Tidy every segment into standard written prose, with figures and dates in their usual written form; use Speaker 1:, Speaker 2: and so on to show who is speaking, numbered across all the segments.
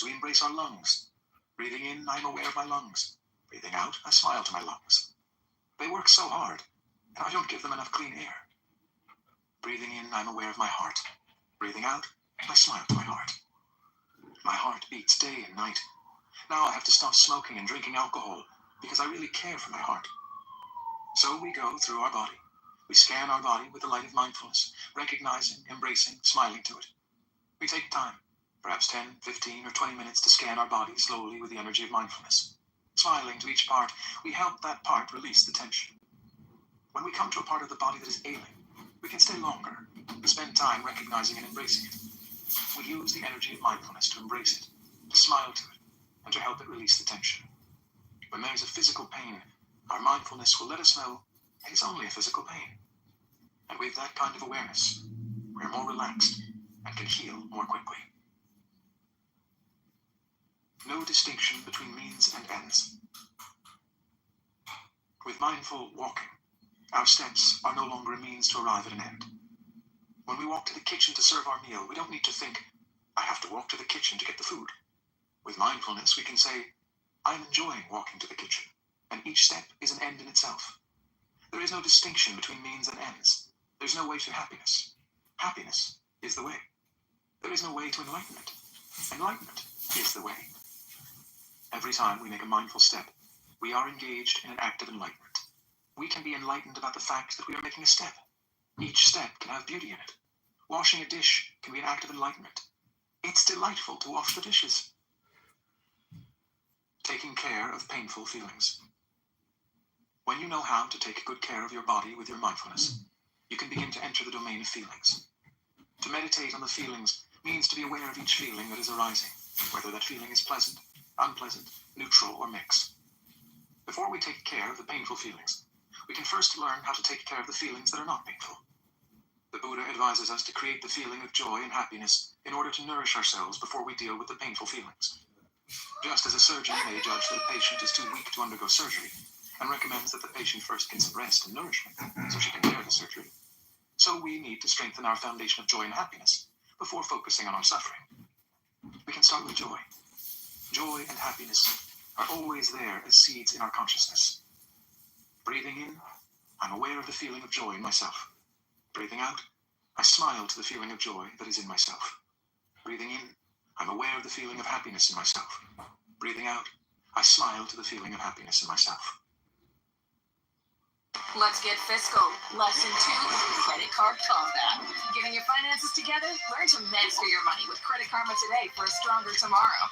Speaker 1: We embrace our lungs. Breathing in, I'm aware of my lungs. Breathing out, I smile to my lungs. They work so hard, and I don't give them enough clean air. Breathing in, I'm aware of my heart. Breathing out, I smile to my heart. My heart beats day and night. Now I have to stop smoking and drinking alcohol because I really care for my heart. So we go through our body. We scan our body with the light of mindfulness, recognizing, embracing, smiling to it. We take time, perhaps 10, 15, or 20 minutes to scan our body slowly with the energy of mindfulness. Smiling to each part, we help that part release the tension. When we come to a part of the body that is ailing, we can stay longer. We spend time recognizing and embracing it. We use the energy of mindfulness to embrace it, to smile to it, and to help it release the tension. When there is a physical pain, our mindfulness will let us know it is only a physical pain. And with that kind of awareness, we are more relaxed and can heal more quickly. No distinction between means and ends. With mindful walking, our steps are no longer a means to arrive at an end. When we walk to the kitchen to serve our meal, we don't need to think, I have to walk to the kitchen to get the food. With mindfulness, we can say, I'm enjoying walking to the kitchen, and each step is an end in itself. There is no distinction between means and ends. There's no way to happiness. Happiness is the way. There is no way to enlightenment. Enlightenment is the way. Every time we make a mindful step, we are engaged in an act of enlightenment. We can be enlightened about the fact that we are making a step. Each step can have beauty in it. Washing a dish can be an act of enlightenment. It's delightful to wash the dishes. Taking care of painful feelings. When you know how to take good care of your body with your mindfulness, you can begin to enter the domain of feelings. To meditate on the feelings means to be aware of each feeling that is arising, whether that feeling is pleasant, unpleasant, neutral, or mixed. Before we take care of the painful feelings, we can first learn how to take care of the feelings that are not painful. The Buddha advises us to create the feeling of joy and happiness in order to nourish ourselves before we deal with the painful feelings. Just as a surgeon may judge that a patient is too weak to undergo surgery, and recommends that the patient first get some rest and nourishment so she can bear the surgery, so we need to strengthen our foundation of joy and happiness before focusing on our suffering. We can start with joy. Joy and happiness are always there as seeds in our consciousness. Breathing in, I'm aware of the feeling of joy in myself. Breathing out, I smile to the feeling of joy that is in myself. Breathing in, I'm aware of the feeling of happiness in myself. Breathing out, I smile to the feeling of happiness in myself.
Speaker 2: Let's get fiscal. Lesson 2, credit card combat. Getting your finances together? Learn to master your money with Credit Karma today for a stronger tomorrow.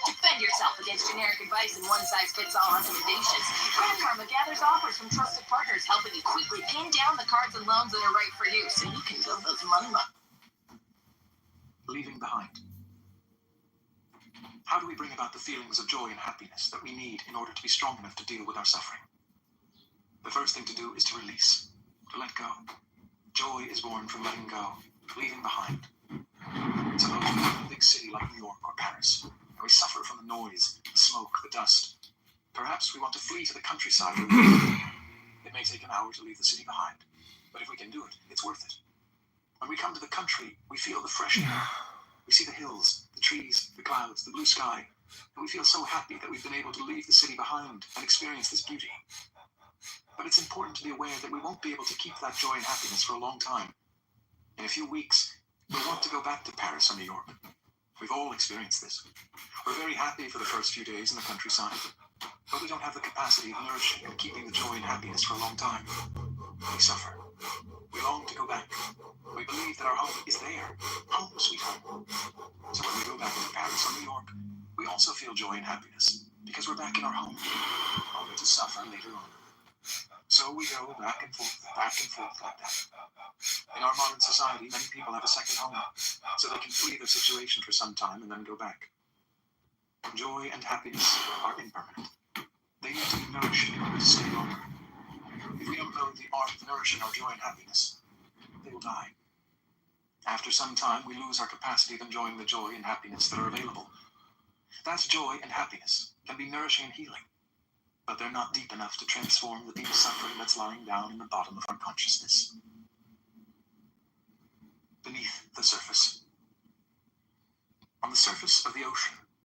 Speaker 2: Defend yourself against generic advice and one-size-fits-all recommendations. Credit Karma gathers offers from trusted partners, helping you quickly pin down the cards and loans that are right for you so you can build those money.
Speaker 1: Leaving behind. How do we bring about the feelings of joy and happiness that we need in order to be strong enough to deal with our suffering? The first thing to do is to release, to let go. Joy is born from letting go, leaving behind. Suppose we live in a big city like New York or Paris, and we suffer from the noise, the smoke, the dust. Perhaps we want to flee to the countryside. It may take an hour to leave the city behind, but if we can do it, it's worth it. When we come to the country, we feel the fresh air. We see the hills, the trees, the clouds, the blue sky, and we feel so happy that we've been able to leave the city behind and experience this beauty. But it's important to be aware that we won't be able to keep that joy and happiness for a long time. In a few weeks, we'll want to go back to Paris or New York. We've all experienced this. We're very happy for the first few days in the countryside, but we don't have the capacity of nourishing and keeping the joy and happiness for a long time. We suffer. We long to go back. We believe that our home is there. Home, sweet home. So when we go back to Paris or New York, we also feel joy and happiness because we're back in our home, only to suffer later on. So we go back and forth like that. In our modern society, many people have a second home, so they can flee their situation for some time and then go back. Joy and happiness are impermanent. They need to be nourished in order to stay longer. If we don't know the art of nourishing our joy and happiness, they will die. After some time, we lose our capacity of enjoying the joy and happiness that are available. That joy and happiness can be nourishing and healing, but they're not deep enough to transform the deep suffering that's lying down in the bottom of our consciousness. Beneath the surface. On the surface of the ocean,